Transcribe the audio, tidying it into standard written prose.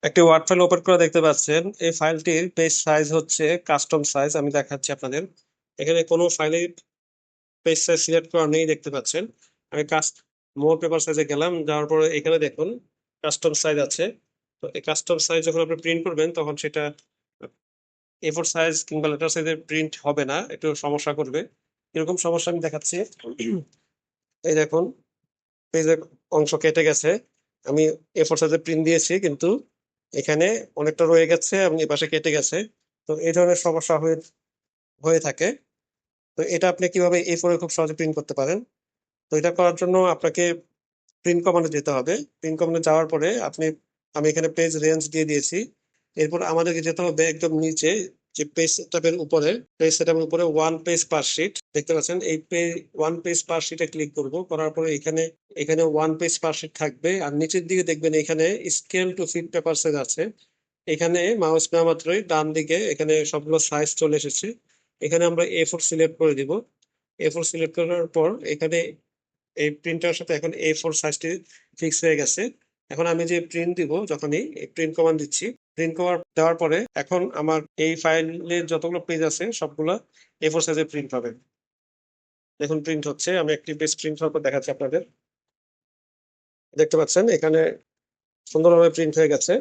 একটি word file open করে দেখতে পাচ্ছেন। এই ফাইলটির পেজ সাইজ হচ্ছে কাস্টম সাইজ। আমি দেখাচ্ছি আপনাদের। এখানে কোনো ফাইলের পেজ সাইজ সিলেক্ট করা নেই দেখতে পাচ্ছেন। আমি মোর পেপার সাইজে গেলাম, যাওয়ার পরে এখানে দেখুন কাস্টম সাইজ আছে। তো এই কাস্টম সাইজ যখন আপনি প্রিন্ট করবেন তখন সেটা A4 সাইজ কিংবা লেটার সাইজের প্রিন্ট হবে না, একটু সমস্যা করবে। এরকম সমস্যা আমি দেখাচ্ছি। এই দেখুন পেজের অংশ কেটে গেছে। আমি A4 সাইজে প্রিন্ট দিয়েছি, কিন্তু এখানে অনেকটা রয়ে গেছে এবং এপাশে কেটে গেছে। তো এই ধরনের সমস্যা হয়ে হয়ে থাকে। তো এটা আপনি কিভাবে A4 এ খুব সহজে প্রিন্ট করতে পারেন। তো এটা করার জন্য আপনাকে প্রিন্ট কমান্ডে যেতে হবে। প্রিন্ট কমান্ডে যাওয়ার পরে আমি এখানে পেজ রেঞ্জ দিয়ে দিয়েছি। এরপর আমাদেরকে যেতে হবে একদম নিচে, যে পেজ সেটআপের উপরে, পেজ সেটআপের উপরে ওয়ান পেজ পার শিট দেখতে পাচ্ছেন। এই ওয়ান পেজ পার শিটে ক্লিক করব। করার পরে এখানে এখানে ওয়ান পেজ পার শিট থাকবে, আর নিচের দিকে দেখবেন এখানে scale to fit paper size আছে। এখানে মাউস নেওয়া মাত্রই ডান দিকে এখানে সবগুলো সাইজ চলে এসেছে। এখানে আমরা A4 সিলেক্ট করে দিব। A4 সিলেক্ট করার পর এখানে এই প্রিন্টারের সাথে এখন A4 সাইজটি ফিক্স হয়ে গেছে। এখন আমি যে প্রিন্ট দিব, যখনই এই প্রিন্ট কমান্ড দিচ্ছি, প্রিন্ট কমান্ড দেওয়ার পরে এখন আমার এই ফাইলের যতগুলো পেজ আছে সবগুলো A4 সাইজে প্রিন্ট হবে। দেখুন প্রিন্ট হচ্ছে। আমি একটি পেজ প্রিন্ট হওয়ার পর দেখাচ্ছি আপনাদের। দেখতে পাচ্ছেন এখানে সুন্দরভাবে প্রিন্ট হয়ে গেছে।